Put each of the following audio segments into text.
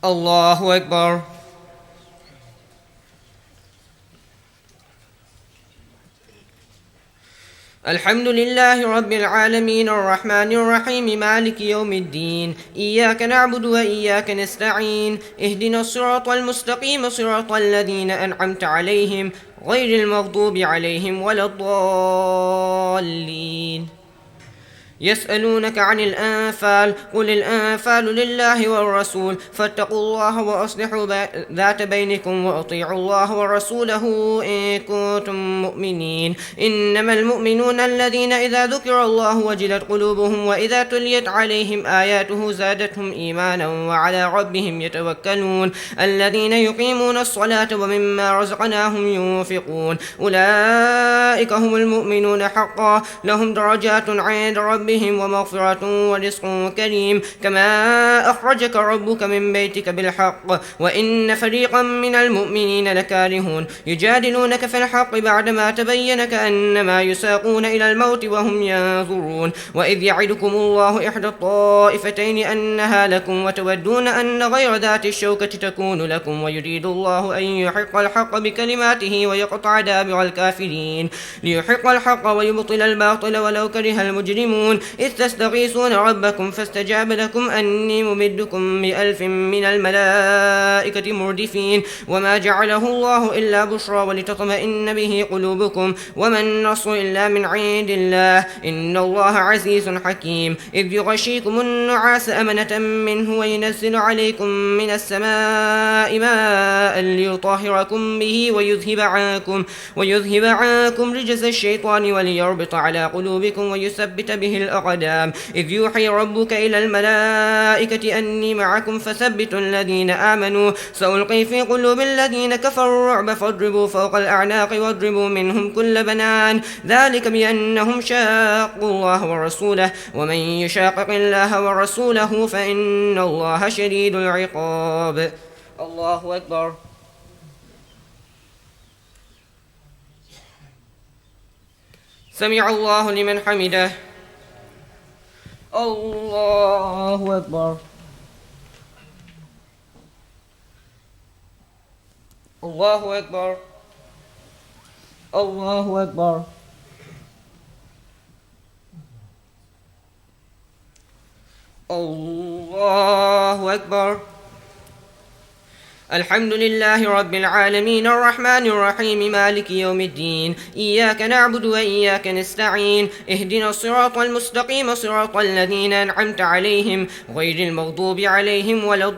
الله أكبر. الحمد لله رب العالمين الرحمن الرحيم مالك يوم الدين، إياك نعبد وإياك نستعين، اهدنا الصراط المستقيم صراط الذين أنعمت عليهم غير المغضوب عليهم ولا الضالين. يسألونك عن الأنفال، قل الأنفال لله والرسول، فاتقوا الله وأصلحوا ذات بينكم وأطيعوا الله ورسوله إن كنتم مؤمنين. إنما المؤمنون الذين إذا ذكر الله وجلت قلوبهم وإذا تليت عليهم آياته زادتهم إيمانا وعلى ربهم يتوكلون. الذين يقيمون الصلاة ومما رزقناهم ينفقون، أولئك هم المؤمنون حقا، لهم درجات عند ربهم ومغفرة ورزق كريم. كما أخرجك ربك من بيتك بالحق وإن فريقا من المؤمنين لكارهون، يجادلونك في الحق بعدما تبين كأنما يساقون إلى الموت وهم ينظرون. وإذ يعدكم الله إحدى الطائفتين أنها لكم وتودون أن غير ذات الشوكة تكون لكم، ويريد الله أن يحق الحق بكلماته ويقطع دابر الكافرين، ليحق الحق ويبطل الباطل ولو كره المجرمون. إذ تستغيثون ربكم فاستجاب لكم أني ممدكم ب1000 من الملائكة مردفين، وما جعله الله إلا بشرى ولتطمئن به قلوبكم، وما النصر إلا من عند الله، إن الله عزيز حكيم. إذ يغشيكم النعاس أمنة منه وينزل عليكم من السماء ماء ليطهركم به ويذهب عنكم رجز الشيطان وليربط على قلوبكم ويثبت به الأقدام. إذ يوحي ربك إلى الملائكة أني معكم فثبتوا الذين آمنوا، سألقي في قلوب الذين كفروا الرعب فاضربوا فوق الأعناق واضربوا منهم كل بنان، ذلك بأنهم شاقوا الله ورسوله، ومن يشاقق الله ورسوله فإن الله شديد العقاب. الله أكبر. سمع الله لمن حمده. الله أكبر. الله أكبر. الله أكبر. الله أكبر. الحمد لله رب العالمين الرحمن الرحيم مالك يوم الدين، إياك نعبد وإياك نستعين، اهدنا الصراط المستقيم صراط الذين أنعمت عليهم غير المغضوب عليهم ولا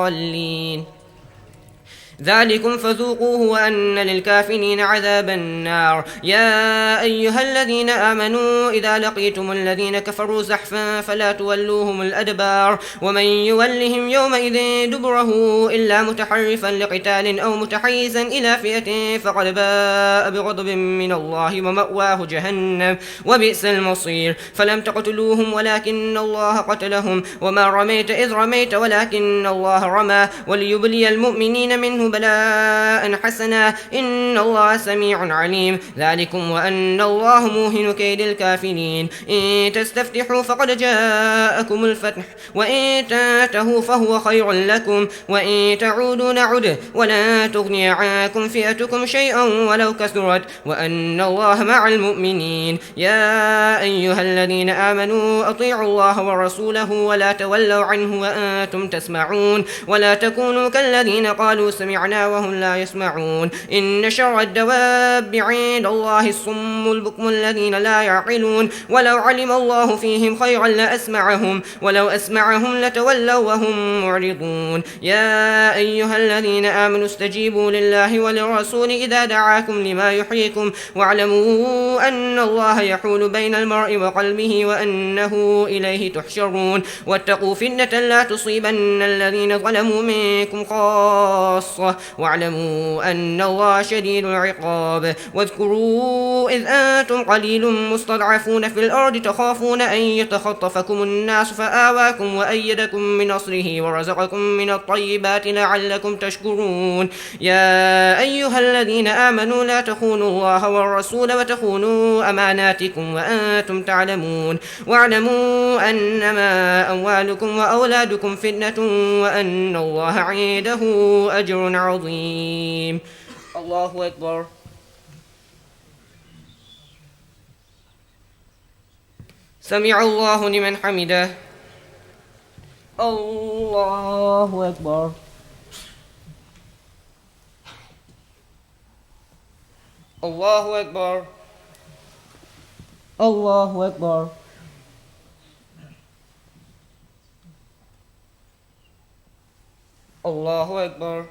الضالين. ذلكم فذوقوه وأن للكافرين عذاب النار. يا أيها الذين آمنوا إذا لقيتم الذين كفروا زحفا فلا تولوهم الأدبار، ومن يولهم يومئذ دبره إلا متحرفا لقتال أو متحيزا إلى فئة فقد باء بغضب من الله ومأواه جهنم وبئس المصير. فلم تقتلوهم ولكن الله قتلهم، وما رميت إذ رميت ولكن الله رمى، وليبلي المؤمنين منه بلاء حسنا، إن الله سميع عليم. ذلكم وأن الله موهن كيد الكافرين. إن تستفتحوا فقد جاءكم الفتح، وإن تنتهوا فهو خير لكم، وإن تعودوا نعد ولا تغني عنكم فئتكم شيئا ولو كثرت، وأن الله مع المؤمنين. يا أيها الذين آمنوا أطيعوا الله ورسوله ولا تولوا عنه وأنتم تسمعون، ولا تكونوا كالذين قالوا سمعنا وهم لا يسمعون. إن شر الدواب عند الله الصم البكم الذين لا يعقلون، ولو علم الله فيهم خيرا لأسمعهم، ولو أسمعهم لتولوا وهم معرضون. يا أيها الذين آمنوا استجيبوا لله وللرسول إذا دعاكم لما يحييكم، واعلموا أن الله يحول بين المرء وقلبه وأنه إليه تحشرون. واتقوا فتنة لا تصيبن الذين ظلموا منكم خاصة، الله واعلموا أن الله شديد العقاب. واذكروا إذ أنتم قليل مستضعفون في الأرض تخافون أن يتخطفكم الناس فآواكم وأيدكم بنصره ورزقكم من الطيبات لعلكم تشكرون. يا أيها الذين آمنوا لا تخونوا الله والرسول وتخونوا أماناتكم وأنتم تعلمون. واعلموا أنما أموالكم وأولادكم فتنة وأن الله عنده أجر عظيم. الله أكبر. سمع الله لمن حمده. الله أكبر. الله أكبر. الله أكبر. الله أكبر.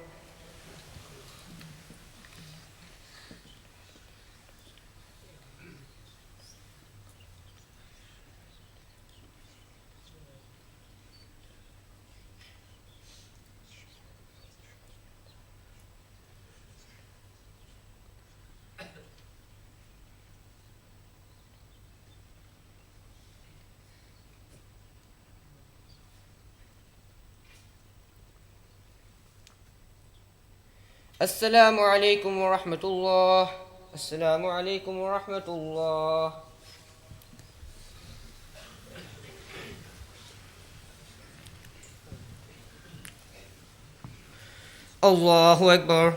السلام عليكم ورحمة الله. السلام عليكم ورحمة الله. الله أكبر.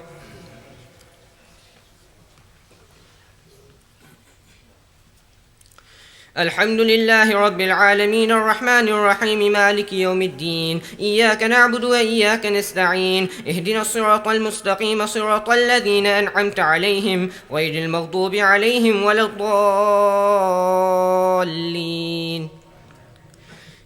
الحمد لله رب العالمين الرحمن الرحيم مالك يوم الدين. إياك نعبد وإياك نستعين. اهدنا الصراط المستقيم صراط الذين أنعمت عليهم غير المغضوب عليهم ولا الضالين.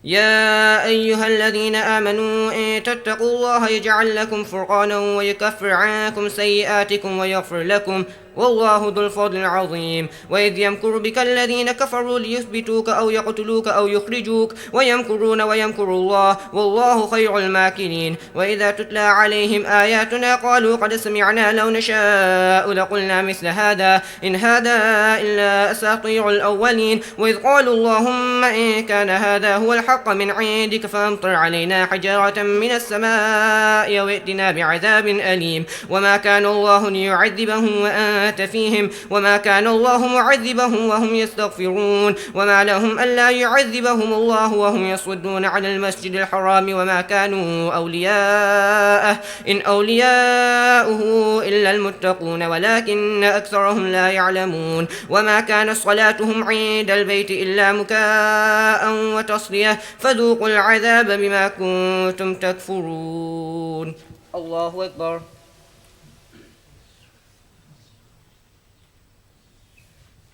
يا أيها الذين آمنوا إن تتقوا الله يجعل لكم فرقانا ويكفر عنكم سيئاتكم ويغفر لكم والله ذو الفضل العظيم. وإذ يمكر بك الذين كفروا ليثبتوك أو يقتلوك أو يخرجوك ويمكرون ويمكر الله والله خير الماكرين. وإذا تتلى عليهم آياتنا قالوا قد سمعنا لو نشاء لقلنا مثل هذا إن هذا إلا أساطير الأولين. وإذ قالوا اللهم إن كان هذا هو الحق من عندك فأمطر علينا حجارة من السماء وائتنا بعذاب أليم. وما كان الله ليعذبهم وأنت فيهم وما كان الله معذبهم وهم يستغفرون. وما لهم ألا يعذبهم الله وهم يصدون عن المسجد الحرام وما كانوا أولياءه إن أولياؤه إلا المتقون ولكن أكثرهم لا يعلمون. وما كان صلاتهم عند البيت إلا مكاء وتصدية فذوقوا العذاب بما كنتم تكفرون. الله أكبر.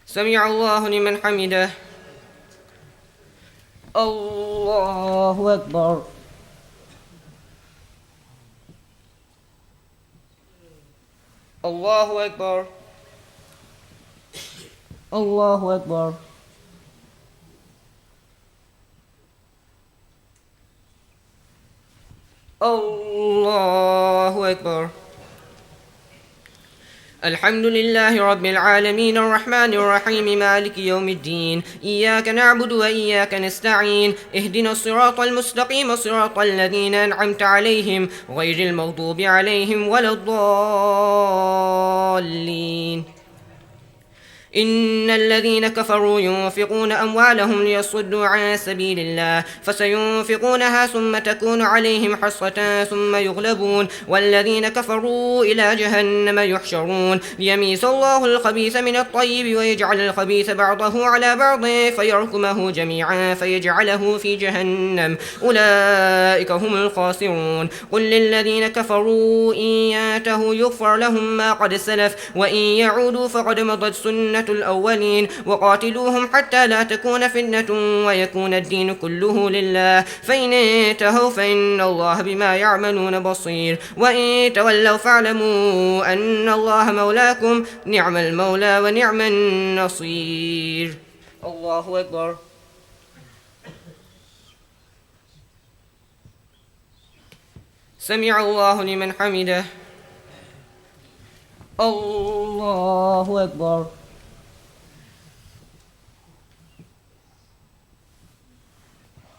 سمع الله لمن حمده. الله أكبر. الله أكبر. الله أكبر. الله أكبر. الحمد لله رب العالمين الرحمن الرحيم مالك يوم الدين. إياك نعبد وإياك نستعين. اهدنا الصراط المستقيم صراط الذين أنعمت عليهم غير المغضوب عليهم ولا الضالين. إن الذين كفروا ينفقون أموالهم ليصدوا عن سبيل الله فسينفقونها ثم تكون عليهم حسرة ثم يغلبون والذين كفروا إلى جهنم يحشرون ليميز الله الخبيث من الطيب ويجعل الخبيث بعضه على بعض فيركمه جميعا فيجعله في جهنم أولئك هم الخاسرون. قل للذين كفروا إن ينتهوا يغفر لهم ما قد سلف وإن يعودوا فقد مضت سنة الأولين وقاتلوهم حتى لا تكون فتنة ويكون الدين كله لله فإن انتهوا فإن الله بما يعملون بصير. وإن تولوا فاعلموا أن الله مولاكم نعم المولى ونعم النصير. الله أكبر. سمع الله لمن حمده. الله أكبر.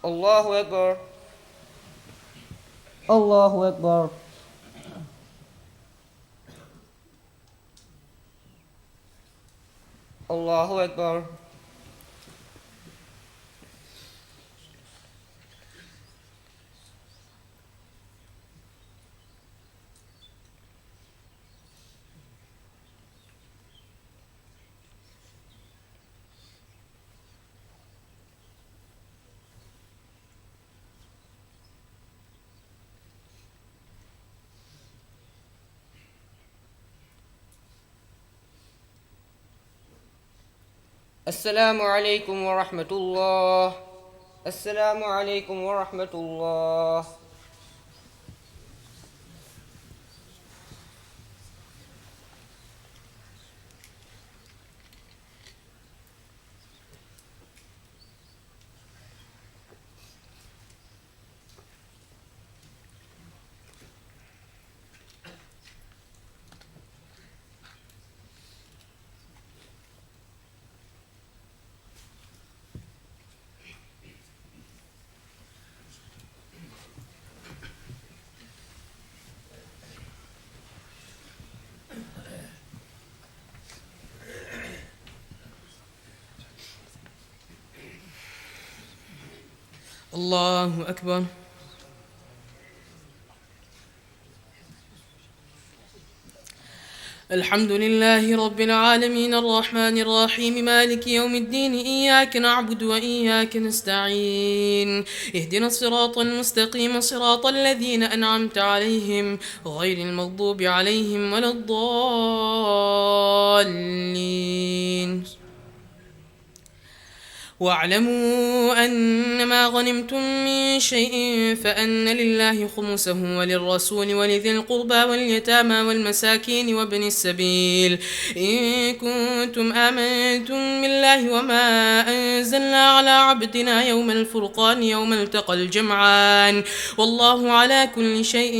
الله أكبر. الله أكبر. الله أكبر. السلام عليكم ورحمة الله. السلام عليكم ورحمة الله. الله أكبر. الحمد لله رب العالمين الرحمن الرحيم مالك يوم الدين إياك نعبد وإياك نستعين اهدنا الصراط المستقيم صراط الذين أنعمت عليهم غير المغضوب عليهم ولا الضالين. واعلموا أنما غنمتم من شيء فأن لله خمسه وللرسول ولذي القربى واليتامى والمساكين وابن السبيل إن كنتم آمنتم بالله وما أنزلنا على عبدنا يوم الفرقان يوم التقى الجمعان والله على كل شيء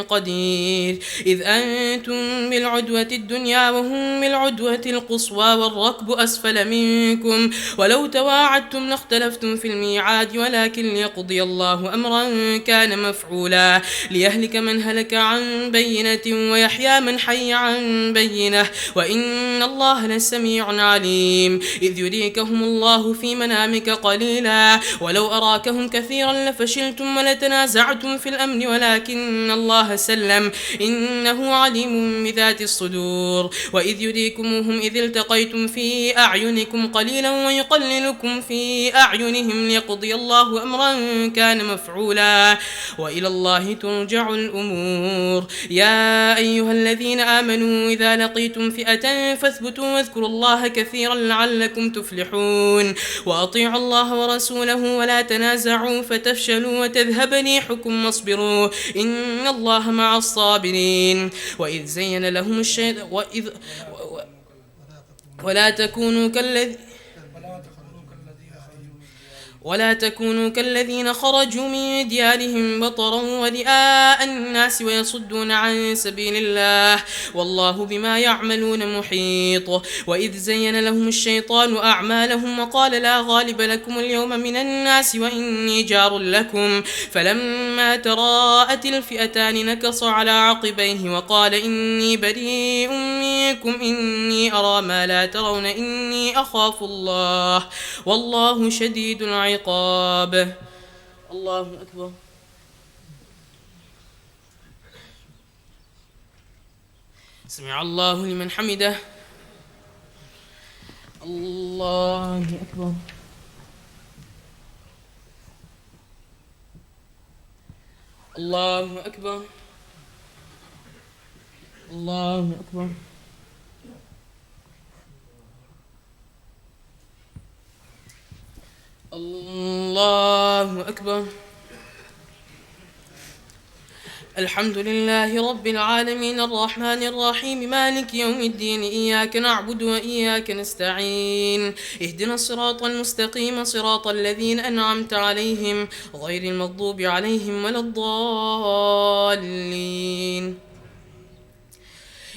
قدير. إذ أنتم بالعدوة الدنيا وهم بالعدوة القصوى والركب أسفل منكم ولو تواعدتم لاختلفتم في الميعاد ولكن ليقضي الله أمرا كان مفعولا ليهلك من هلك عن بينة ويحيى من حي عن بينة وإن الله لسميع عليم. إذ يريكهم الله في منامك قليلا ولو أراكهم كثيرا لفشلتم ولتنازعتم في الأمر ولكن الله سلم إنه عليم بذات الصدور. وإذ يريكمهم إذ التقيتم في أعينكم قليلا ويقللكم في أعينهم ليقضي الله أمرا كان مفعولا وإلى الله ترجع الأمور. يا أيها الذين آمنوا إذا لقيتم فئة فاثبتوا واذكروا الله كثيرا لعلكم تفلحون وأطيعوا الله ورسوله ولا تنازعوا فتفشلوا وتذهب ريحكم واصبروا إن الله مع الصابرين. وإذ زين لهم الشيطان ولا تكونوا كالذين خرجوا من ديارهم بطرا ورئاء الناس ويصدون عن سبيل الله والله بما يعملون محيط. وإذ زين لهم الشيطان أعمالهم وقال لا غالب لكم اليوم من الناس وإني جار لكم فلما تراءت الفئتان نكص على عقبيه وقال إني بريء منكم إني أرى ما لا ترون إني أخاف الله والله شديد العقاب. الله أكبر. سمع الله لمن حمده. الله أكبر. الله أكبر. الله أكبر. الله أكبر. الحمد لله رب العالمين الرحمن الرحيم مالك يوم الدين إياك نعبد وإياك نستعين اهدنا الصراط المستقيم صراط الذين أنعمت عليهم غير المغضوب عليهم ولا الضالين.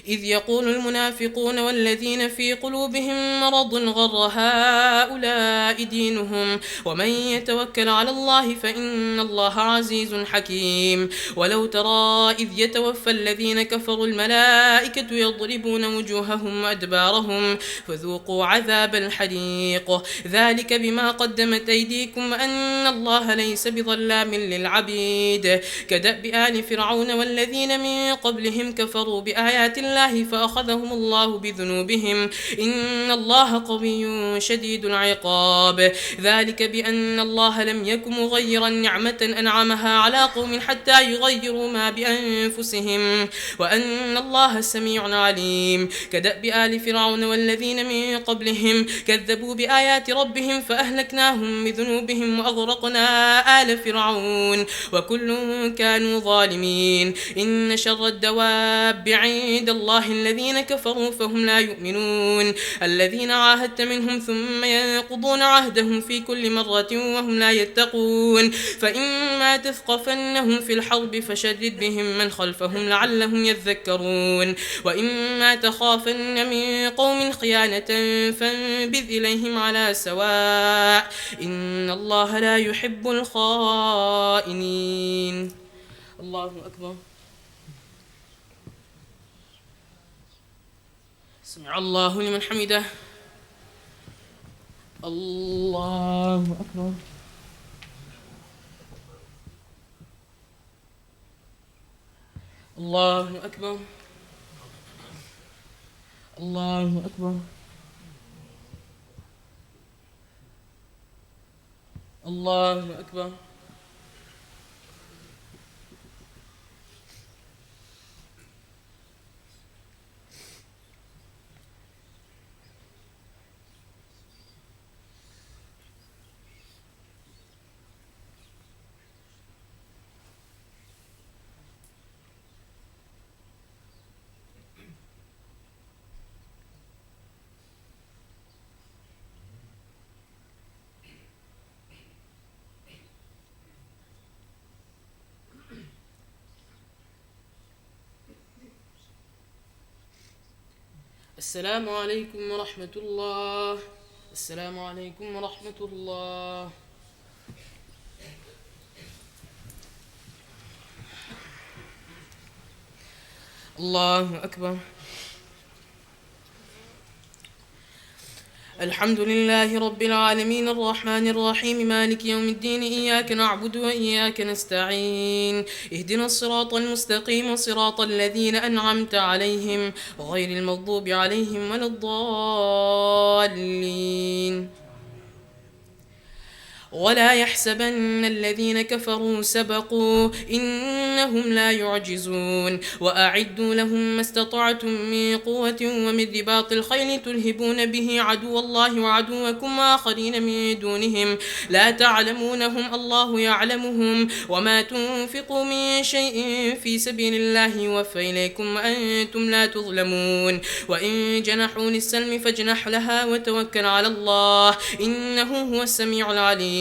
إذ يقول المنافقون والذين في قلوبهم مرض غر هؤلاء دينهم ومن يتوكل على الله فإن الله عزيز حكيم. ولو ترى إذ يتوفى الذين كفروا الملائكة يضربون وجوههم وأدبارهم فذوقوا عذاب الحريق ذلك بما قدمت أيديكم أن الله ليس بظلام للعبيد. كدأب آل فرعون والذين من قبلهم كفروا بآيات الله فأخذهم الله بذنوبهم إن الله قوي شديد العقاب. ذلك بأن الله لم يك مغيرا نعمة أنعمها على قوم حتى يغيروا ما بأنفسهم وأن الله سميع عليم. كدأب آل فرعون والذين من قبلهم كذبوا بآيات ربهم فأهلكناهم بذنوبهم وأغرقنا آل فرعون وكل كانوا ظالمين. إن شر الدواب عند الله الذين كفروا فهم لا يؤمنون الذين عاهدت منهم ثم ينقضون عهدهم في كل مرة وهم لا يتقون. فإما تثقفنهم في الحرب فشدد بهم من خلفهم لعلهم يذكرون وإما تخافن من قوم خيانة فانبذ إليهم على سواء إن الله لا يحب الخائنين. الله أكبر. سمع الله لمن حمده. الله أكبر. الله أكبر. الله أكبر. الله أكبر. السلام عليكم ورحمة الله. السلام عليكم ورحمة الله. الله أكبر. الحمد لله رب العالمين الرحمن الرحيم مالك يوم الدين إياك نعبد وإياك نستعين اهدنا الصراط المستقيم صراط الذين أنعمت عليهم غير المغضوب عليهم ولا الضالين. ولا يحسبن الذين كفروا سبقوا إنهم لا يعجزون وأعدوا لهم ما استطعتم من قوة ومن رباط الخيل ترهبون به عدو الله وعدوكم وآخرين من دونهم لا تعلمونهم الله يعلمهم وما تنفقوا من شيء في سبيل الله يوفى إليكم وأنتم لا تظلمون. وإن جنحوا للسلم فاجنح لها وتوكل على الله إنه هو السميع العليم.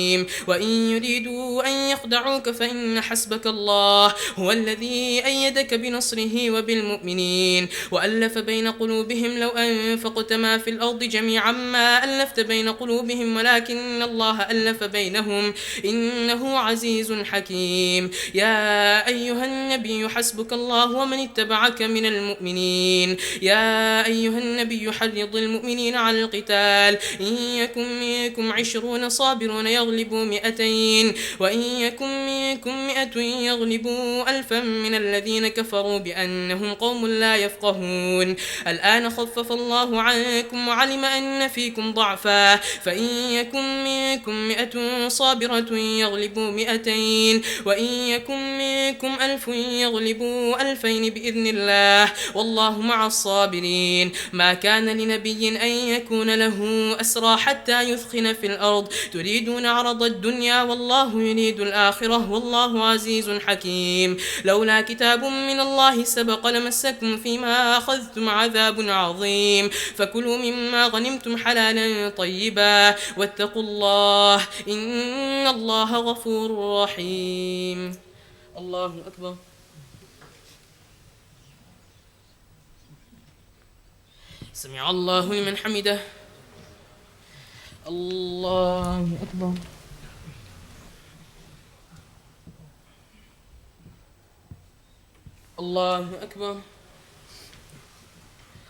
وإن يريدوا أن يخدعوك فإن حسبك الله هو الذي أيدك بنصره وبالمؤمنين وألف بين قلوبهم لو أنفقت ما في الأرض جميعا ما ألفت بين قلوبهم ولكن الله ألف بينهم إنه عزيز حكيم. يا أيها النبي حسبك الله ومن اتبعك من المؤمنين. يا أيها النبي حرض المؤمنين على القتال إن يكن منكم 20 صابرون يغلبوا 200 وإن يكن منكم 100 يغلبوا 1000 من الذين كفروا بأنهم قوم لا يفقهون. الآن خفف الله عنكم وعلم أن فيكم ضعفا فإن يكن منكم 100 صابرة يغلبوا 200 وإن يكن منكم 1000 يغلبوا 2000 بإذن الله والله مع الصابرين. ما كان لنبي أن يكون له أسرى حتى يثخن في الأرض تريدون عرض الدنيا والله يريد الآخرة والله عزيز حكيم. لولا كتاب من الله سبق لمسكم فيما أخذتم عذاب عظيم فكلوا مما غنمتم حلالا طيبا واتقوا الله إن الله غفور رحيم. الله أكبر. سمع الله لمن حمده. الله أكبر. الله أكبر.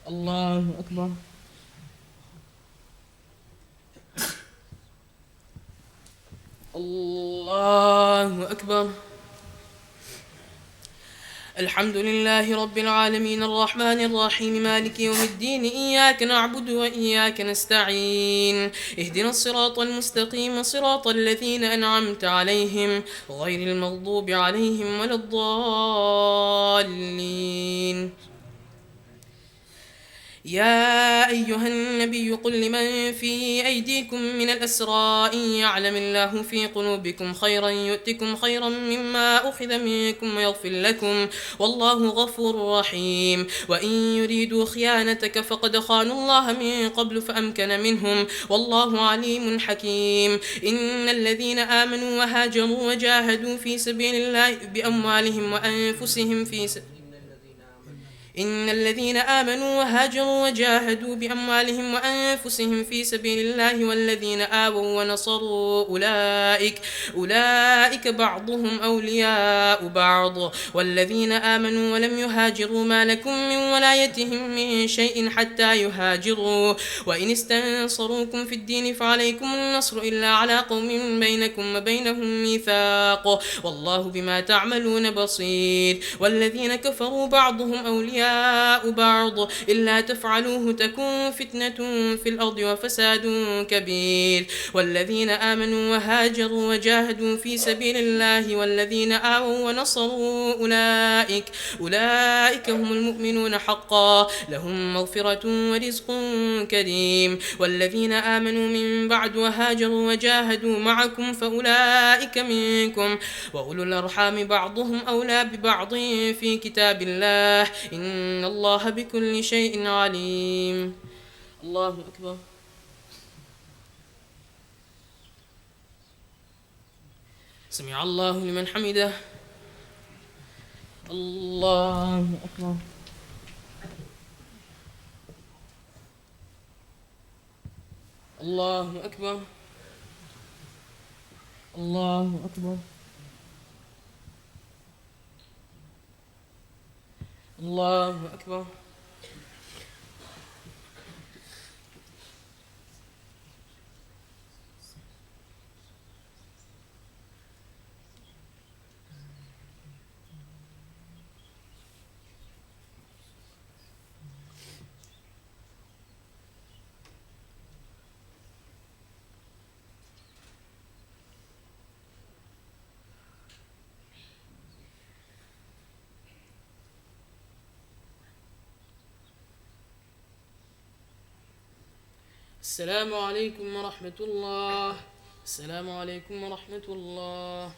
الله أكبر. الله أكبر. الحمد لله رب العالمين الرحمن الرحيم مالك يوم الدين إياك نعبد وإياك نستعين اهدنا الصراط المستقيم صراط الذين أنعمت عليهم غير المغضوب عليهم ولا الضالين. يا أيها النبي قل لمن في أيديكم من الأسرى إن يعلم الله في قلوبكم خيرا يؤتكم خيرا مما أخذ منكم ويغفر لكم والله غفور رحيم. وإن يريدوا خيانتك فقد خانوا الله من قبل فأمكن منهم والله عليم حكيم. إن الذين آمنوا وهاجروا وجاهدوا في سبيل الله بأموالهم وأنفسهم إن الذين آمنوا وهاجروا وجاهدوا بأموالهم وأنفسهم في سبيل الله والذين آووا ونصروا أولئك بعضهم أولياء بعض والذين آمنوا ولم يهاجروا ما لكم من ولايتهم من شيء حتى يهاجروا وإن استنصروكم في الدين فعليكم النصر إلا على قوم بينكم وبينهم ميثاق والله بما تعملون بصير. والذين كفروا بعضهم أولياء بعض إلا تفعلوه تكون فتنة في الأرض وفساد كبير. والذين آمنوا وهاجروا وجاهدوا في سبيل الله والذين آووا ونصروا أولئك هم المؤمنون حقا لهم مغفرة ورزق كريم. والذين آمنوا من بعد وهاجروا وجاهدوا معكم فأولئك منكم وأولو الأرحام بعضهم أولى ببعض في كتاب الله إن الله بكل شيء عليم. الله أكبر. سمع الله لمن حمده. الله أكبر. الله أكبر. الله أكبر. الله أكبر. السلام عليكم ورحمة الله. السلام عليكم ورحمة الله.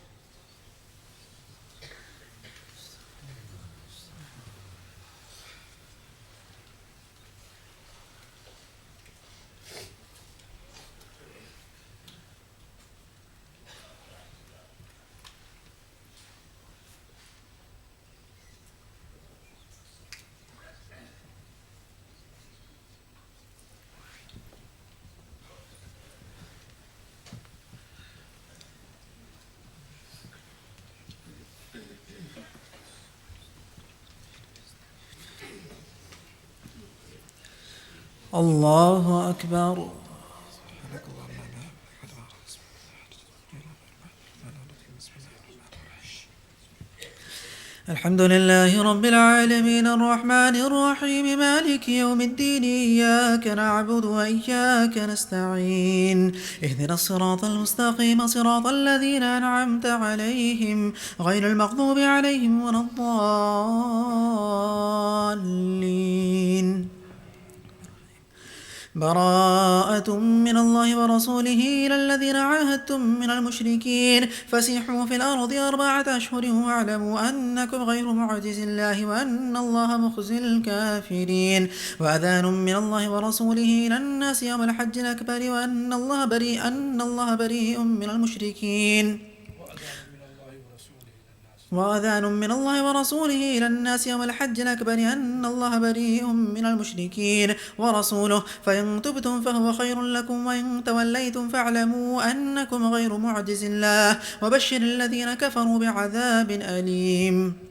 الله أكبر. الحمد لله رب العالمين الرحمن الرحيم مالك يوم الدين إياك نعبد وإياك نستعين اهدنا الصراط المستقيم صراط الذين أنعمت عليهم غير المغضوب عليهم ولا الضالين. براءة من الله ورسوله إلى الذين عاهدتم من المشركين فسيحوا في الأرض 4 أشهر واعلموا أنكم غير معجز الله وأن الله مخزي الكافرين. وأذان من الله ورسوله إلى الناس يوم الحج الأكبر وأن الله بريء من المشركين. وأذان من الله ورسوله إلى الناس يوم الحج الأكبر أن الله بريء من المشركين ورسوله فإن تبتم فهو خير لكم وإن توليتم فاعلموا أنكم غير معجز الله وبشر الذين كفروا بعذاب أليم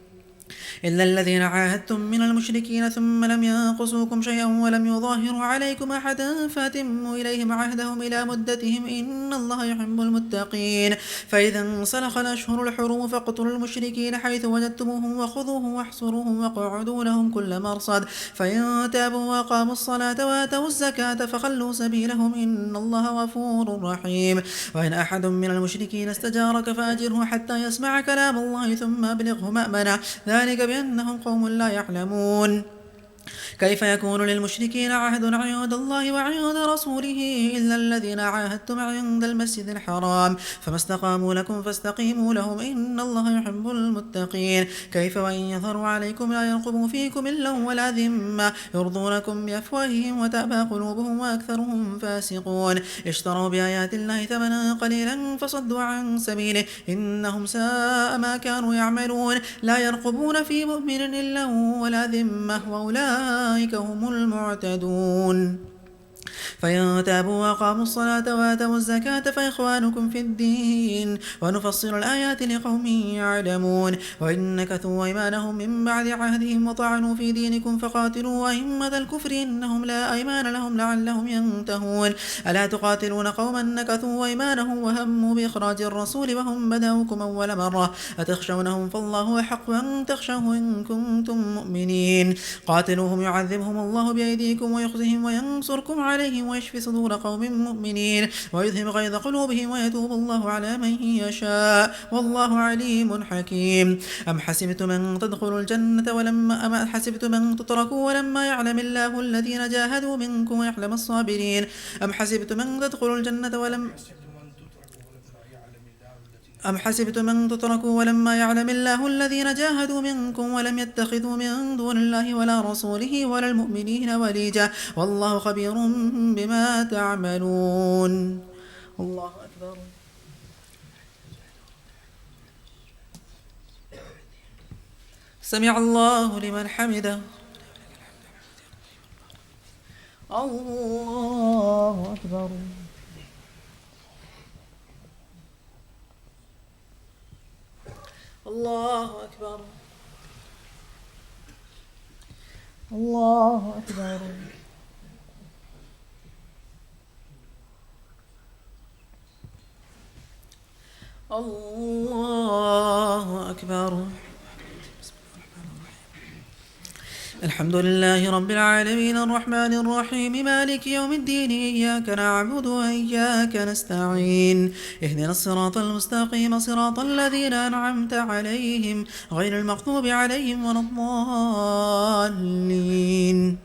إلا الذين عاهدتم من المشركين ثم لم ينقصوكم شيئا ولم يظاهروا عليكم أحدا فأتموا إليهم عهدهم إلى مدتهم إن الله يحب المتقين فإذا انسلخ الأشهر الحرم فاقتلوا المشركين حيث وجدتموهم وخذوهم واحصروهم وقعدوا لهم كل مرصد فإن تابوا وأقاموا الصلاة وآتوا الزكاة فخلوا سبيلهم إن الله غفور رحيم وإن أحد من المشركين استجارك فأجره حتى يسمع كلام الله ثم أبلغه مأمنه ذلك بأنهم قوم لا يعلمون كيف يكون للمشركين عهد عند الله وعند رسوله إلا الذين عاهدتم عند المسجد الحرام فما استقاموا لكم فاستقيموا لهم إن الله يحب المتقين كيف وإن يظهروا عليكم لا يرقبوا فيكم إلا ولا ذمة يرضونكم بأفواههم وتأبى قلوبهم وأكثرهم فاسقون اشتروا بآيات الله ثمنا قليلا فصدوا عن سبيله إنهم ساء ما كانوا يعملون لا يرقبون في مؤمن إلا ولا ذمة وأولئك هم المعتدون فإن تابوا وأقاموا الصلاة وآتوا الزكاة فإخوانكم في الدين ونفصل الآيات لقوم يعلمون وإن نكثوا أيمانهم من بعد عهدهم وطعنوا في دينكم فقاتلوا أئمة الكفر إنهم لا أيمان لهم لعلهم ينتهون ألا تقاتلون قوما نكثوا أيمانهم وهموا بإخراج الرسول وهم بدأوكم أول مرة أتخشونهم فالله أحق أن تخشوه إن كنتم مؤمنين قاتلوهم يعذبهم الله بأيديكم ويخزهم وينصركم عليهم ويشفي صدور قوم مؤمنين ويذهب غيظ قلوبهم ويتوب الله على من يشاء والله عليم حكيم أم حسبتم أن تدخلوا الجنة أم حسبتم أن تتركوا ولما يعلم الله الذين جاهدوا منكم ويعلم الصابرين أم حسبتم أن تدخلوا الجنة أم حسبتم أن تتركوا ولما يعلم الله الذين جاهدوا منكم ولم يتخذوا من دون الله ولا رسوله ولا المؤمنين وليجا والله خبير بما تعملون الله أكبر سمع الله لمن حمده الله أكبر الله أكبر الله أكبر الله أكبر الحمد لله رب العالمين الرحمن الرحيم مالك يوم الدين إياك نعبد وإياك نستعين اهدنا الصراط المستقيم صراط الذين أنعمت عليهم غير المغضوب عليهم ولا الضالين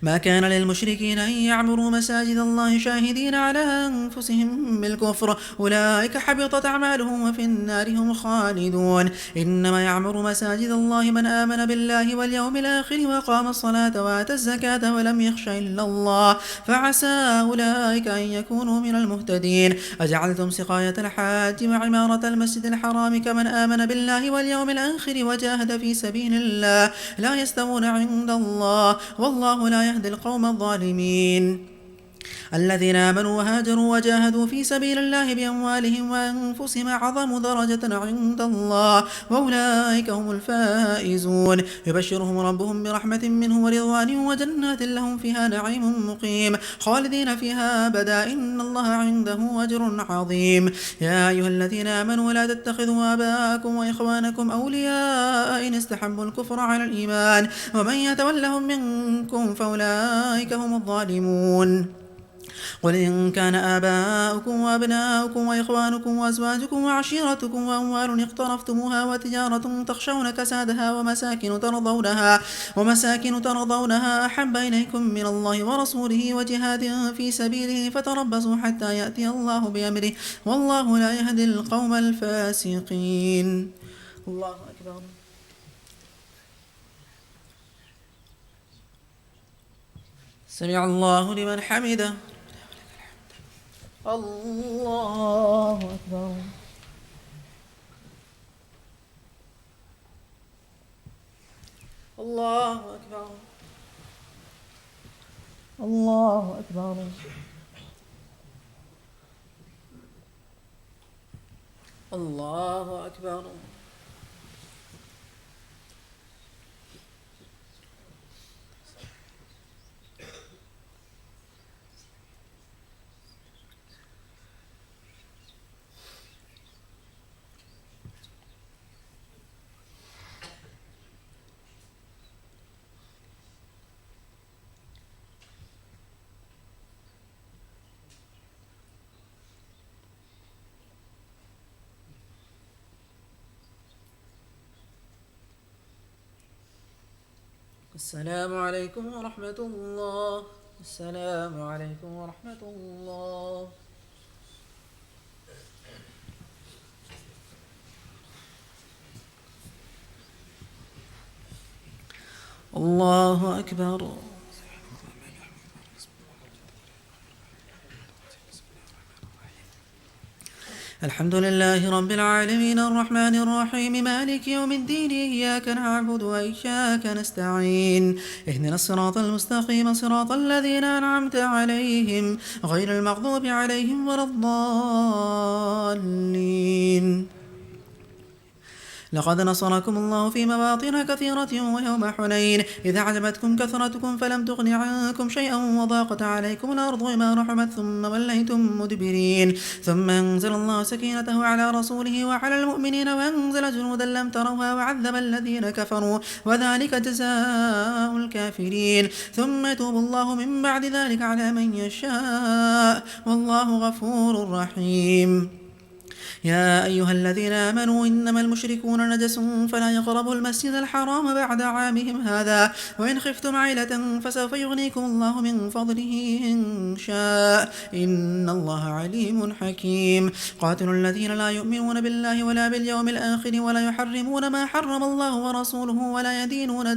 ما كان للمشركين أن يعمروا مساجد الله شاهدين على أنفسهم بالكفر أولئك حبطت أعمالهم وفي النار هم خالدون إنما يعمر مساجد الله من آمن بالله واليوم الآخر وقام الصلاة وآتى الزكاة ولم يخش إلا الله فعسى أولئك أن يكونوا من المهتدين أجعلتم سقاية الحاج وعمارة المسجد الحرام كمن آمن بالله واليوم الآخر وجاهد في سبيل الله لا يستوون عند الله والله لا يهدي القوم الظالمين الذين آمنوا وهاجروا وجاهدوا في سبيل الله بأموالهم وأنفسهم أعظم درجة عند الله وأولئك هم الفائزون يبشرهم ربهم برحمة منه ورضوان وجنات لهم فيها نعيم مقيم خالدين فيها أبدا إن الله عنده أجر عظيم يا أيها الذين آمنوا لا تتخذوا آباءكم وإخوانكم أولياء إن استحبوا الكفر على الإيمان ومن يتولهم منكم فأولئك هم الظالمون قل إن كان آباؤكم وأبناؤكم وإخوانكم وأزواجكم وعشيرتكم وأموال اقترفتموها وتجارة تخشون كسادها ومساكن ترضونها أحب إليكم من الله ورسوله وجهاد في سبيله فتربصوا حتى يأتي الله بأمره والله لا يهدي القوم الفاسقين الله أكبر سمع الله لمن حمده الله أكبر الله أكبر الله أكبر الله أكبر السلام عليكم ورحمة الله السلام عليكم ورحمة الله الله أكبر الحمد لله رب العالمين الرحمن الرحيم مالك يوم الدين إياك نعبد وإياك نستعين اهدنا الصراط المستقيم صراط الذين أنعمت عليهم غير المغضوب عليهم ولا الضالين لقد نصركم الله في مواطن كثيرة ويوم حنين إذا أعجبتكم كثرتكم فلم تغن عنكم شيئا وضاقت عليكم الأرض بما رحبت ثم وليتم مدبرين ثم أنزل الله سكينته على رسوله وعلى المؤمنين وأنزل جنودا لم تروها وعذب الذين كفروا وذلك جزاء الكافرين ثم يتوب الله من بعد ذلك على من يشاء والله غفور رحيم يا أيها الذين آمنوا إنما المشركون نجس فلا يقربوا المسجد الحرام بعد عامهم هذا وإن خفتم عيلة فسوف يغنيكم الله من فضله إن شاء إن الله عليم حكيم قاتلوا الذين لا يؤمنون بالله ولا باليوم الآخر ولا يحرمون ما حرم الله ورسوله ولا يدينون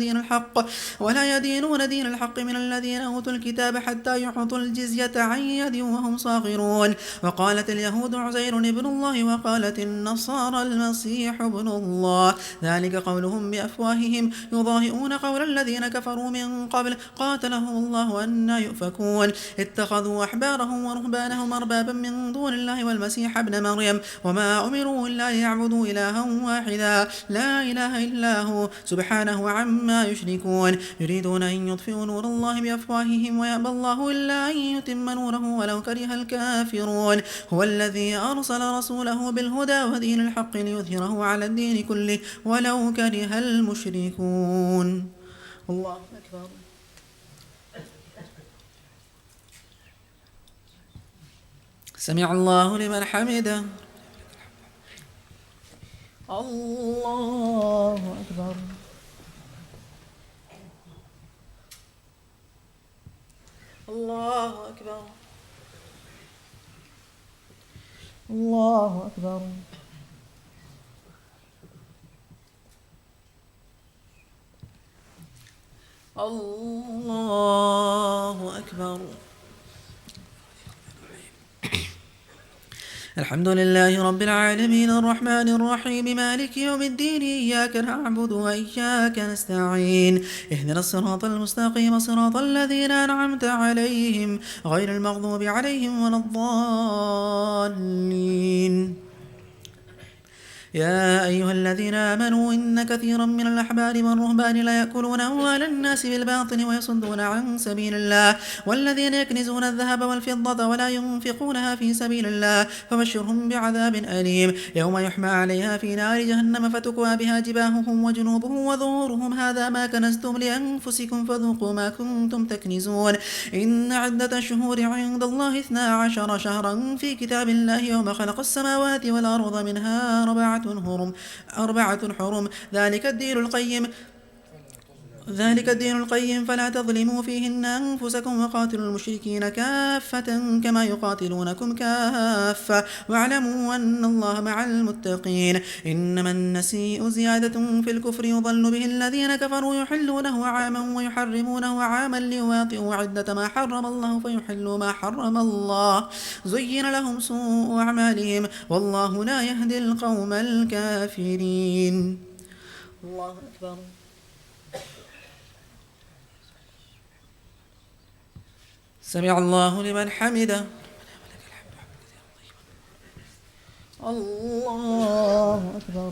دين الحق من الذين أوتوا الكتاب حتى يعطوا الجزية عن يد وهم صاغرون وقالت اليهود عزير ابن الله وقالت النصارى المسيح ابن الله ذلك قولهم بأفواههم يضاهئون قول الذين كفروا من قبل قاتلهم الله أنى يؤفكون اتخذوا أحبارهم ورهبانهم أربابا من دون الله والمسيح ابن مريم وما أمروا إلا ليعبدوا إلها واحدا لا إله إلا هو سبحانه عما يشركون يريدون أن يطفئوا نور الله بأفواههم ويأبى الله إلا أن يتم نوره ولو كره الكافرون هو الذي أرسل رسوله بالهدى ودين الحق ليظهره على الدين كله ولو كره المشركون الله أكبر سمع الله لمن حمده الله أكبر الله أكبر الله أكبر الله أكبر الحمد لله رب العالمين الرحمن الرحيم مالك يوم الدين إياك نعبد وإياك نستعين اهدنا الصراط المستقيم صراط الذين أنعمت عليهم غير المغضوب عليهم ولا الضالين يا أيها الذين آمنوا إن كثيرا من الأحبار والرهبان لا يأكلون أموال الناس بالباطل ويصدون عن سبيل الله والذين يكنزون الذهب والفضة ولا ينفقونها في سبيل الله فبشرهم بعذاب أليم يوم يحمى عليها في نار جهنم فتكوى بها جباههم وجنوبهم وظهورهم هذا ما كنزتم لأنفسكم فذوقوا ما كنتم تكنزون إن عدة الشهور عند الله 12 شهرا في كتاب الله يوم خلق السماوات والأرض منها أربعة حرم ذلك الدين القيم فلا تظلموا فيهن أنفسكم وقاتلوا المشركين كافة كما يقاتلونكم كافة واعلموا أن الله مع المتقين إنما النسيء زيادة في الكفر يضل به الذين كفروا يحلونه عاما ويحرمونه عاما ليواطئوا عدة ما حرم الله فيحلوا ما حرم الله زين لهم سوء أعمالهم والله لا يهدي القوم الكافرين الله أكبر سمع الله لمن حمده. الله أكبر.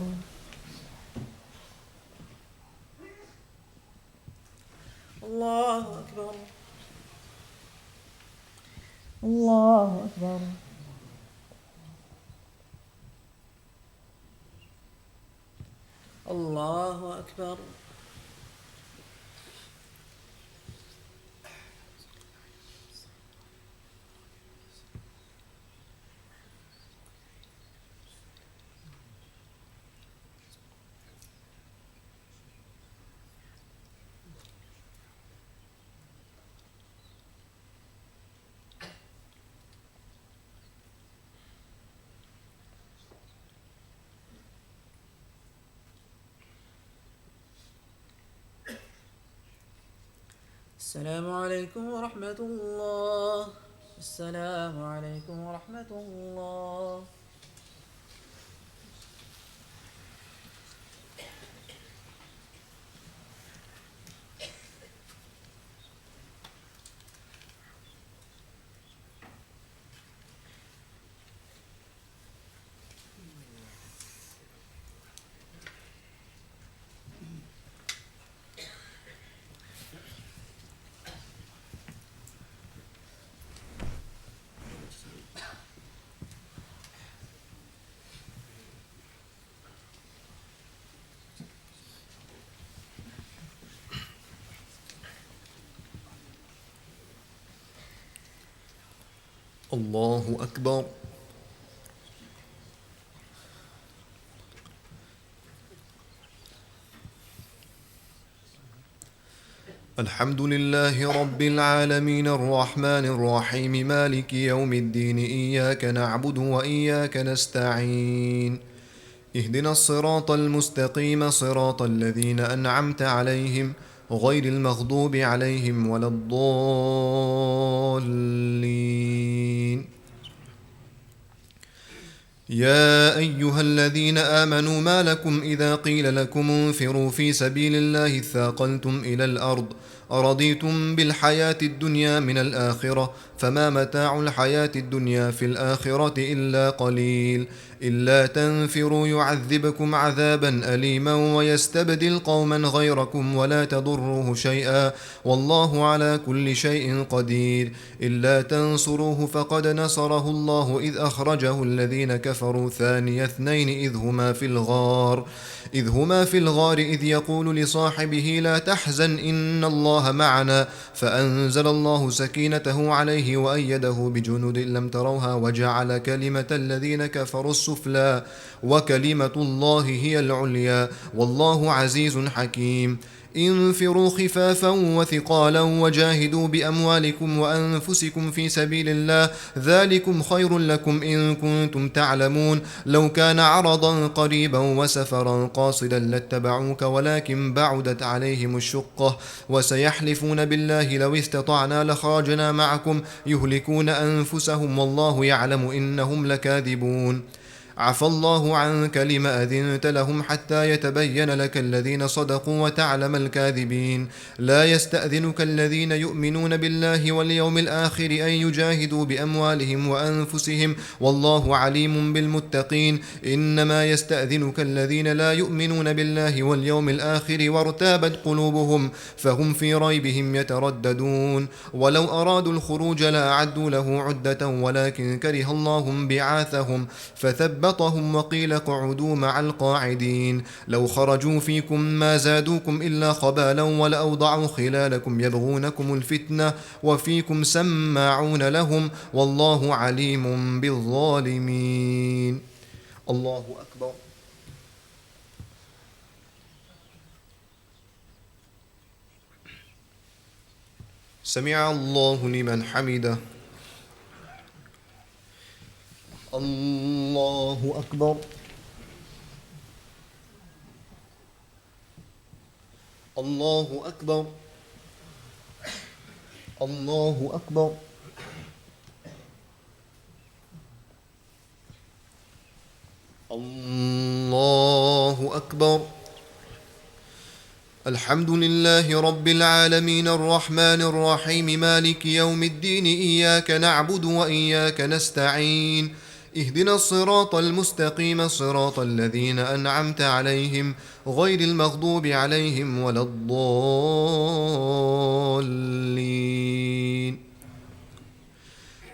الله أكبر. الله أكبر. الله أكبر. السلام عليكم ورحمة الله. السلام عليكم ورحمة الله. الله أكبر. الحمد لله رب العالمين الرحمن الرحيم مالك يوم الدين إياك نعبد وإياك نستعين اهدنا الصراط المستقيم صراط الذين أنعمت عليهم غير المغضوب عليهم ولا الضالين. يا أيها الذين آمنوا ما لكم إذا قيل لكم انفروا في سبيل الله اثاقلتم إلى الأرض أرضيتم بالحياة الدنيا من الآخرة فما متاع الحياة الدنيا في الآخرة إلا قليل إلا تنفروا يعذبكم عذابا أليما ويستبدل قوما غيركم ولا تضروه شيئا والله على كل شيء قدير. إلا تنصروه فقد نصره الله إذ أخرجه الذين كفروا ثاني اثنين إذ هما في الغار إذ يقول لصاحبه لا تحزن إن الله معنا فأنزل الله سكينته عليه وأيده بجنود لم تروها وجعل كلمة الذين كفروا السفلى وكلمة الله هي العليا والله عزيز حكيم. انفروا خفافا وثقالا وجاهدوا بأموالكم وأنفسكم في سبيل الله ذلكم خير لكم إن كنتم تعلمون. لو كان عرضا قريبا وسفرا قاصدا لاتبعوك ولكن بعدت عليهم الشقة وسيحلفون بالله لو استطعنا لخرجنا معكم يهلكون أنفسهم والله يعلم إنهم لكاذبون. عفى الله عنك لما أذنت لهم حتى يتبين لك الذين صدقوا وتعلم الكاذبين. لا يستأذنك الذين يؤمنون بالله واليوم الآخر أن يجاهدوا بأموالهم وأنفسهم والله عليم بالمتقين. إنما يستأذنك الذين لا يؤمنون بالله واليوم الآخر وارتابت قلوبهم فهم في ريبهم يترددون. ولو أرادوا الخروج لأعدوا له عدة ولكن كره الله بعاثهم فثبتهم وقيل اقعدوا مع القاعدين. لو خرجوا فيكم ما زادوكم إلا خبالا ولأوضعوا خلالكم يبغونكم الفتنة وفيكم سماعون لهم والله عليم بالظالمين. الله أكبر. سمع الله لمن حمده. الله أكبر. الله أكبر. الله أكبر. الله أكبر. الحمد لله رب العالمين الرحمن الرحيم مالك يوم الدين إياك نعبد وإياك نستعين اهدنا الصراط المستقيم صراط الذين أنعمت عليهم غير المغضوب عليهم ولا الضالين.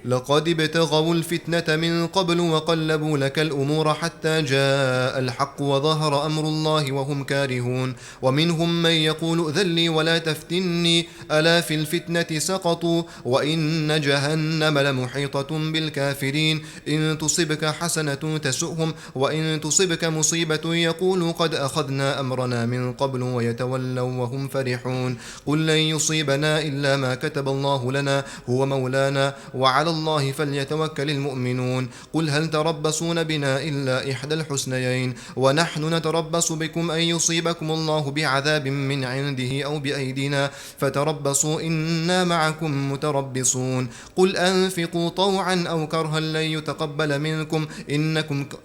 لقد ابتغوا الفتنة من قبل وقلبوا لك الأمور حتى جاء الحق وظهر أمر الله وهم كارهون. ومنهم من يقول ائذن لي ولا تفتني ألا في الفتنة سقطوا وإن جهنم لمحيطة بالكافرين. إن تصبك حسنة تسؤهم وإن تصبك مصيبة يقولوا قد أخذنا أمرنا من قبل ويتولوا وهم فرحون. قل لن يصيبنا إلا ما كتب الله لنا هو مولانا وعلى الله فليتوكل المؤمنون. قل هل تربصون بنا إلا إحدى الحسنيين ونحن نتربص بكم أن يصيبكم الله بعذاب من عنده أو بأيدينا فتربصوا إنا معكم متربصون. قل أنفقوا طوعا أو كرها لن يتقبل منكم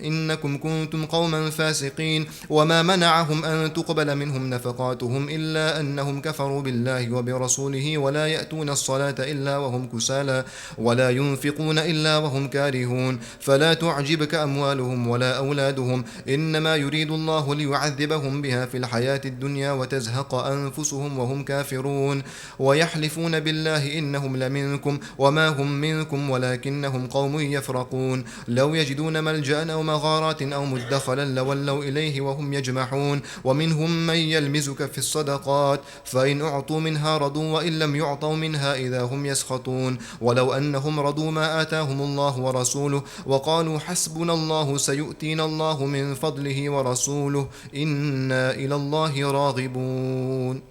إنكم كنتم قوما فاسقين. وما منعهم أن تقبل منهم نفقاتهم إلا أنهم كفروا بالله وبرسوله ولا يأتون الصلاة إلا وهم كسالى ولا ينفقون إلا وهم كارهون. فلا تعجبك أموالهم ولا أولادهم إنما يريد الله ليعذبهم بها في الحياة الدنيا وتزهق أنفسهم وهم كافرون. ويحلفون بالله إنهم لمنكم وما هم منكم ولكنهم قوم يفرقون. لو يجدون ملجأ أو مغارات أو مدخلا لولوا إليه وهم يجمحون. ومنهم من يلمزك في الصدقات فإن أعطوا منها رضوا وإن لم يعطوا منها إذا هم يسخطون. ولو أنهم رضوا ما آتاهم الله ورسوله وقالوا حسبنا الله سيؤتينا الله من فضله ورسوله إنا إلى الله راغبون.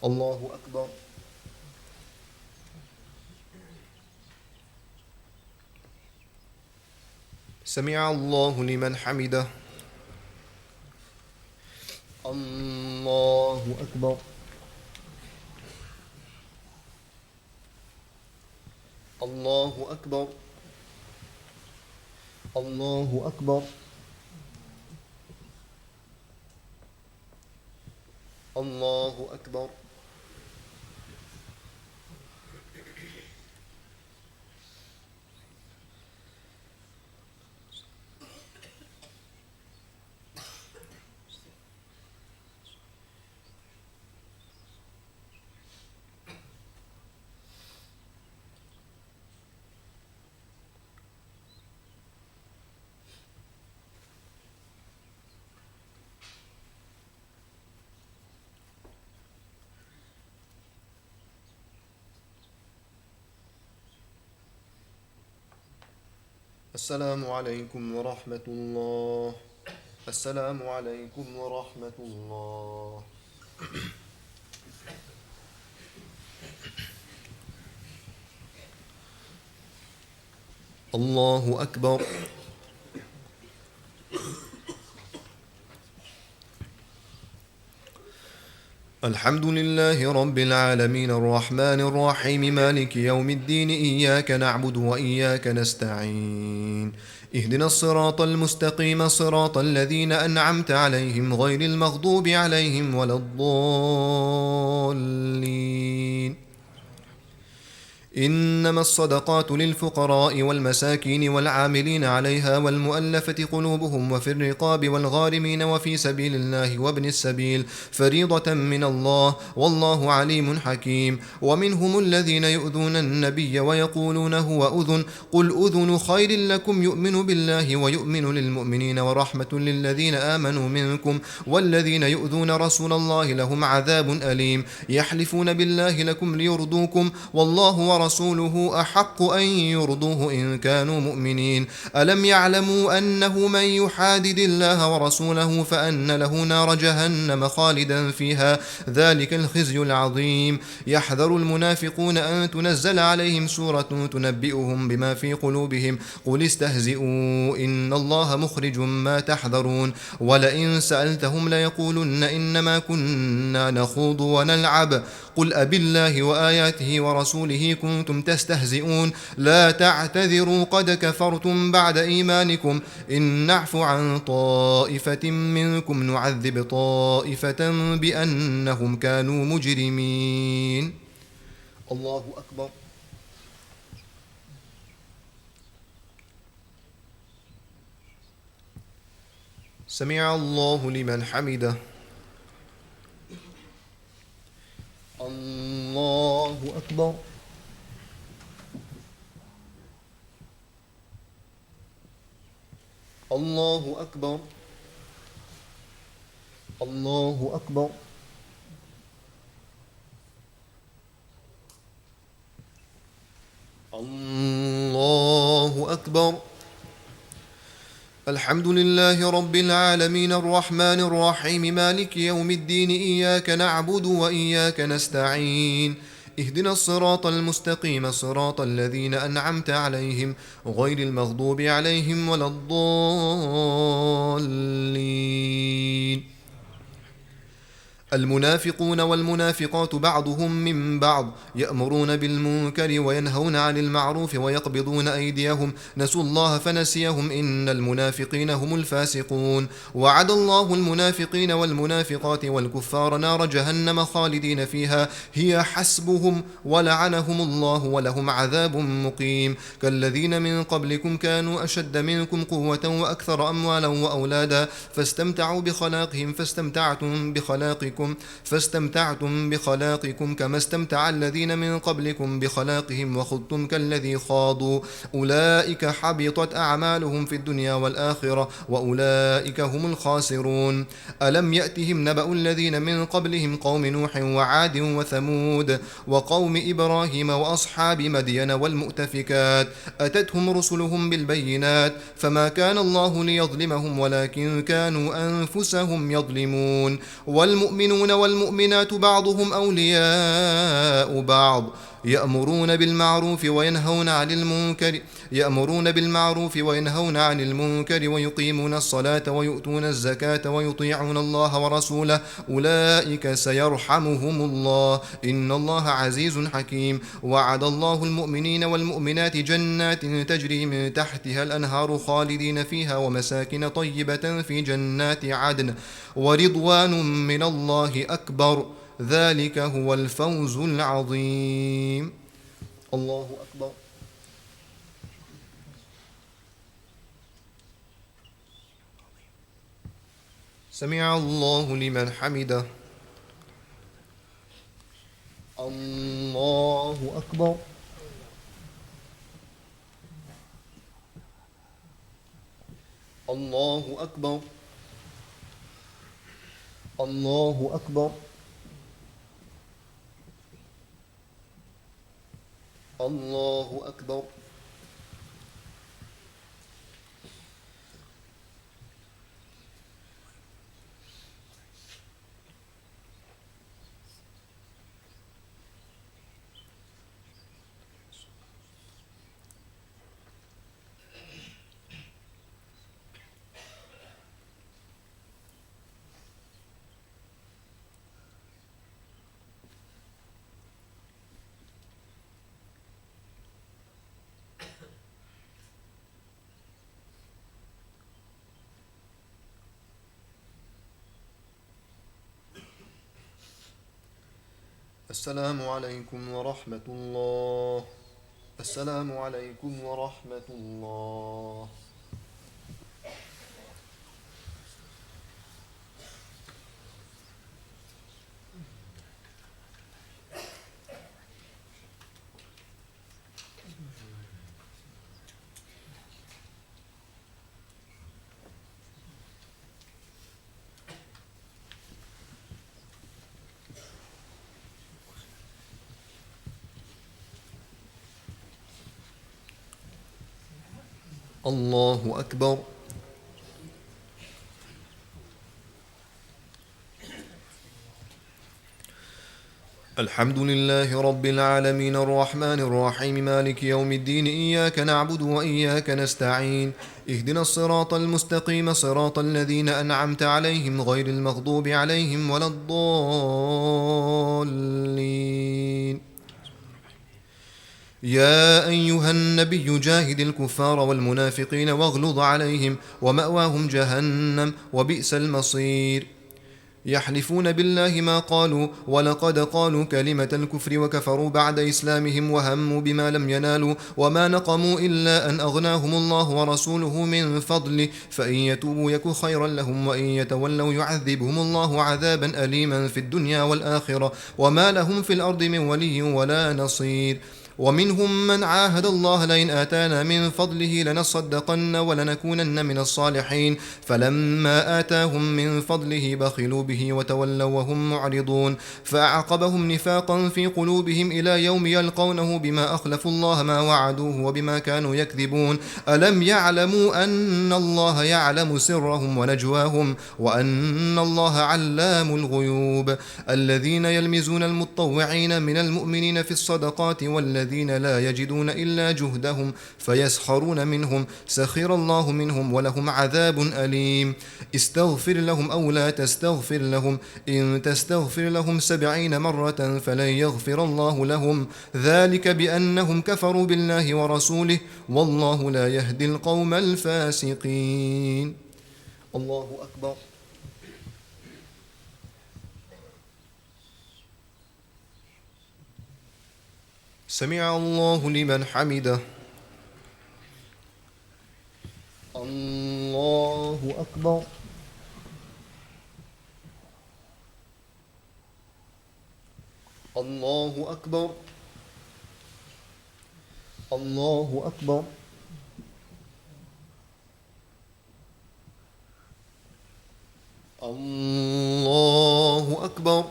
الله أكبر. سمع الله لمن حمده. الله أكبر. الله أكبر. الله أكبر. الله أكبر. السلام عليكم ورحمة الله. السلام عليكم ورحمة الله. الله أكبر. الحمد لله رب العالمين الرحمن الرحيم مالك يوم الدين إياك نعبد وإياك نستعين اهدنا الصراط المستقيم صراط الذين أنعمت عليهم غير المغضوب عليهم ولا الضالين. إنما الصدقات للفقراء والمساكين والعاملين عليها والمؤلفة قلوبهم وفي الرقاب والغارمين وفي سبيل الله وابن السبيل فريضة من الله والله عليم حكيم. ومنهم الذين يؤذون النبي ويقولون هو أذن قل أذن خير لكم يؤمن بالله ويؤمن للمؤمنين ورحمة للذين آمنوا منكم والذين يؤذون رسول الله لهم عذاب أليم. يحلفون بالله لكم ليرضوكم والله ورسوله أحق أن يرضوه إن كانوا مؤمنين. ألم يعلموا أنه من يحادد الله ورسوله فأن له نار جهنم خالدا فيها ذلك الخزي العظيم. يحذر المنافقون أن تنزل عليهم سورة تنبئهم بما في قلوبهم قل استهزئوا إن الله مخرج ما تحذرون. ولئن سألتهم ليقولن إنما كنا نخوض ونلعب قل أبالله وآياته ورسوله كنتم كنتم تستهزئون لا تعتذروا قد كفرتم بعد إيمانكم إن نعفو عن طائفة منكم نعذب طائفة بأنهم كانوا مجرمين. الله أكبر. سمع الله لمن حمده. الله أكبر. الله أكبر. الله أكبر. الله أكبر. الحمد لله رب العالمين الرحمن الرحيم مالك يوم الدين إياك نعبد وإياك نستعين اهدنا الصراط المستقيم صراط الذين أنعمت عليهم غير المغضوب عليهم ولا الضالين. المنافقون والمنافقات بعضهم من بعض يأمرون بالمنكر وينهون عن المعروف ويقبضون أيديهم نسوا الله فنسيهم إن المنافقين هم الفاسقون. وعد الله المنافقين والمنافقات والكفار نار جهنم خالدين فيها هي حسبهم ولعنهم الله ولهم عذاب مقيم. كالذين من قبلكم كانوا أشد منكم قوة وأكثر أموالا وأولادا فاستمتعوا بخلاقهم فاستمتعتم بخلاقكم كما استمتع الذين من قبلكم بخلاقهم وخضتم كالذي خاضوا أولئك حبطت أعمالهم في الدنيا والآخرة وأولئك هم الخاسرون. ألم يأتهم نبأ الذين من قبلهم قوم نوح وعاد وثمود وقوم إبراهيم وأصحاب مدين والمؤتفكات أتتهم رسلهم بالبينات فما كان الله ليظلمهم ولكن كانوا أنفسهم يظلمون. والمؤمنون والمؤمنات بعضهم أولياء بعض يأمرون بالمعروف وينهون عن المنكر ويقيمون الصلاة ويؤتون الزكاة ويطيعون الله ورسوله أولئك سيرحمهم الله إن الله عزيز حكيم. وعد الله المؤمنين والمؤمنات جنات تجري من تحتها الأنهار خالدين فيها ومساكن طيبة في جنات عدن ورضوان من الله أكبر ذلك هو الفوز العظيم. الله أكبر. سمع الله لمن حمده. الله أكبر. الله أكبر. الله أكبر. الله أكبر. السلام عليكم ورحمة الله. السلام عليكم ورحمة الله. الله أكبر. الحمد لله رب العالمين الرحمن الرحيم مالك يوم الدين إياك نعبد وإياك نستعين اهدنا الصراط المستقيم صراط الذين أنعمت عليهم غير المغضوب عليهم ولا الضالين. يا أيها النبي جاهد الكفار والمنافقين واغلظ عليهم ومأواهم جهنم وبئس المصير. يحلفون بالله ما قالوا ولقد قالوا كلمة الكفر وكفروا بعد إسلامهم وهموا بما لم ينالوا وما نقموا إلا أن أغناهم الله ورسوله من فضله فإن يتوبوا يك خيرا لهم وإن يتولوا يعذبهم الله عذابا أليما في الدنيا والآخرة وما لهم في الأرض من ولي ولا نصير. ومنهم من عاهد الله لئن آتانا من فضله لنصدقن ولنكونن من الصالحين فلما آتاهم من فضله بخلوا به وتولوا وهم معرضون فأعقبهم نفاقا في قلوبهم إلى يوم يلقونه بما أخلفوا الله ما وعدوه وبما كانوا يكذبون. ألم يعلموا أن الله يعلم سرهم ونجواهم وأن الله علام الغيوب. الذين يلمزون المتطوعين من المؤمنين في الصدقات والذين لا يجدون إلا جهدهم فيسخرون منهم سخر الله منهم ولهم عذاب أليم. استغفر لهم أو لا تستغفر لهم إن تستغفر لهم 70 مرة فلن يغفر الله لهم ذلك بأنهم كفروا بالله ورسوله والله لا يهدي القوم الفاسقين. الله أكبر. سمع الله لمن حمده. الله أكبر. الله أكبر. الله أكبر. الله أكبر.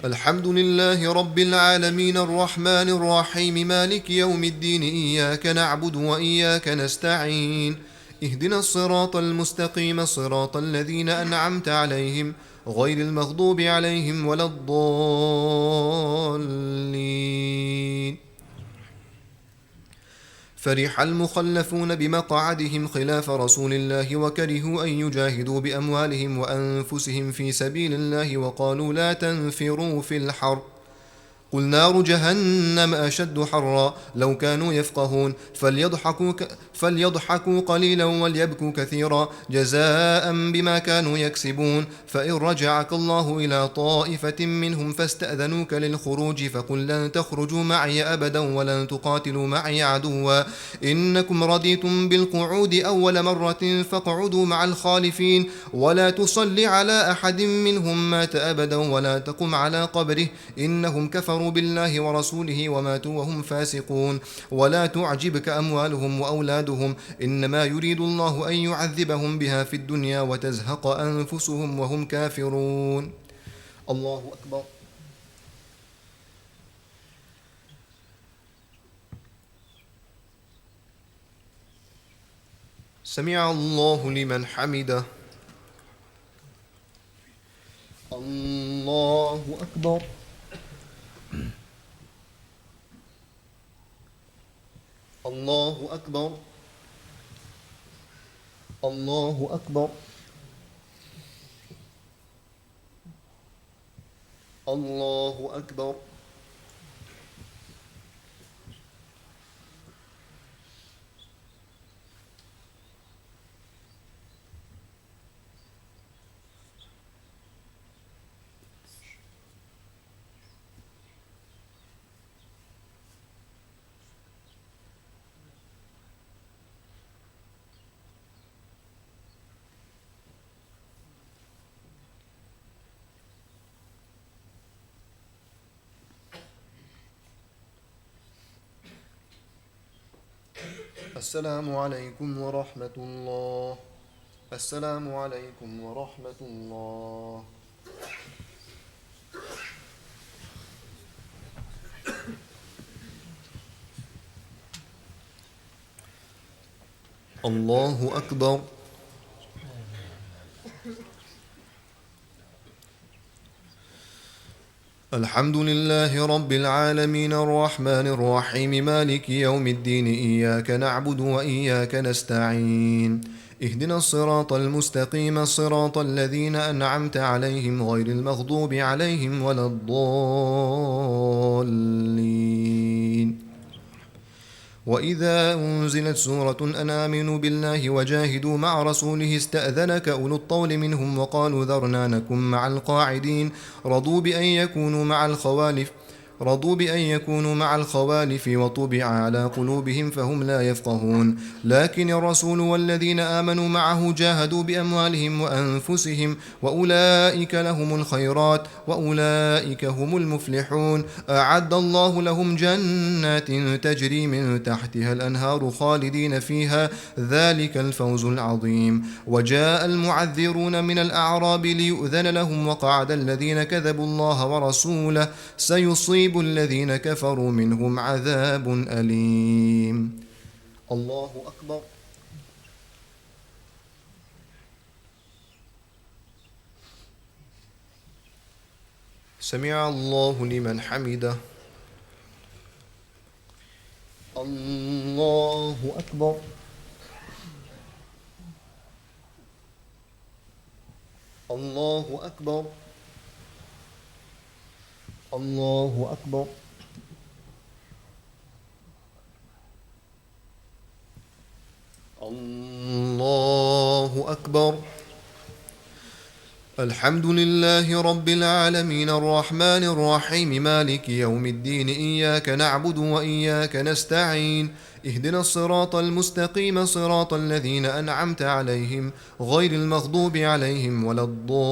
الحمد لله رب العالمين الرحمن الرحيم مالك يوم الدين إياك نعبد وإياك نستعين اهدنا الصراط المستقيم صراط الذين أنعمت عليهم غير المغضوب عليهم ولا الضالين. فرح المخلفون بمقعدهم خلاف رسول الله وكرهوا أن يجاهدوا بأموالهم وأنفسهم في سبيل الله وقالوا لا تنفروا في الحر قل نار جهنم أشد حرا لو كانوا يفقهون فليضحكوا قليلا وليبكوا كثيرا جزاء بما كانوا يكسبون. فإن رجعك الله إلى طائفة منهم فاستأذنوك للخروج فقل لن تخرجوا معي أبدا ولن تقاتلوا معي عدوا إنكم رضيتم بالقعود أول مرة فاقعدوا مع الخالفين ولا تصل على أحد منهم مات أبدا ولا تقم على قبره إنهم كفروا بالله ورسوله وماتوا وهم فاسقون. ولا تعجبك أموالهم وأولادهم إنما يريد الله أن يعذبهم بها في الدنيا وتزهق أنفسهم وهم كافرون. الله أكبر. سمع الله لمن حمده. الله أكبر. الله أكبر. الله أكبر. الله أكبر. السلام عليكم ورحمة الله. السلام عليكم ورحمة الله. الله أكبر. الحمد لله رب العالمين الرحمن الرحيم مالك يوم الدين إياك نعبد وإياك نستعين اهدنا الصراط المستقيم صراط الذين أنعمت عليهم غير المغضوب عليهم ولا الضالين. وإذا أنزلت سورة أن آمنوا بالله وجاهدوا مع رسوله استأذنك أولو الطول منهم وقالوا ذرنا نكن مع القاعدين رضوا بأن يكونوا مع الخوالف وطبع على قلوبهم فهم لا يفقهون. لكن الرسول والذين آمنوا معه جاهدوا بأموالهم وأنفسهم وأولئك لهم الخيرات وأولئك هم المفلحون. أعد الله لهم جنات تجري من تحتها الأنهار خالدين فيها ذلك الفوز العظيم. وجاء المعذرون من الأعراب ليؤذن لهم وقعد الذين كذبوا الله ورسوله سيصيب الذين كفروا منهم عذاب أليم. الله أكبر. سمع الله لمن حمده. الله أكبر. الله أكبر. الله أكبر. الله أكبر. الحمد لله رب العالمين الرحمن الرحيم مالك يوم الدين إياك نعبد وإياك نستعين اهدنا الصراط المستقيم صراط الذين أنعمت عليهم غير المغضوب عليهم ولا الضالين.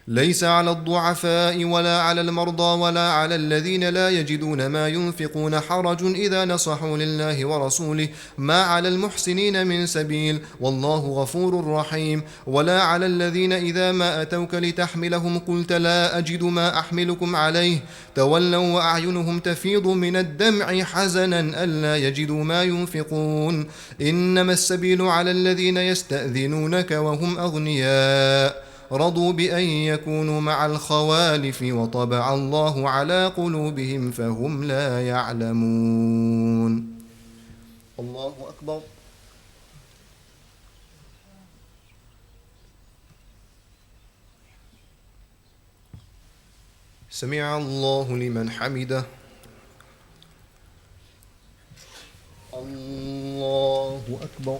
ليس على الضعفاء ولا على المرضى ولا على الذين لا يجدون ما ينفقون حرج إذا نصحوا لله ورسوله ما على المحسنين من سبيل والله غفور رحيم. ولا على الذين إذا ما أتوك لتحملهم قلت لا أجد ما أحملكم عليه تولوا وأعينهم تفيض من الدمع حزنا ألا يجدوا ما ينفقون. إنما السبيل على الذين يستأذنونك وهم أغنياء رضوا بأن يكونوا مع الخوالف وطبع الله على قلوبهم فهم لا يعلمون. الله أكبر. سمع الله لمن حمده. الله أكبر.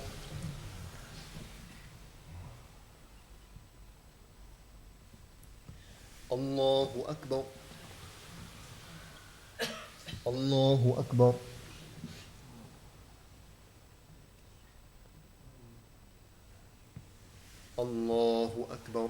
الله أكبر. الله أكبر. الله أكبر.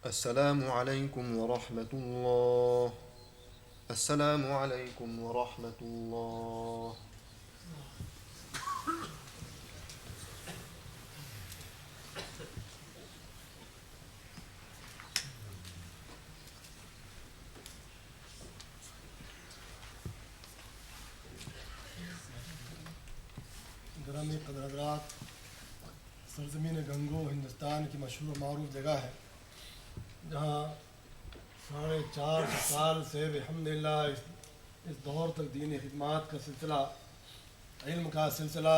السلام عليكم ورحمة الله. السلام عليكم ورحمة الله. ग्रामी कदर हज़रात, सरज़मीन गंगो हिंदुस्तान की मशहूर मारूफ जगह है जहाँ 450 साल से अल्हम्दुलिल्लाह इस दौर तक दीनी खिदमत का सिलसिला, इल्म का सिलसिला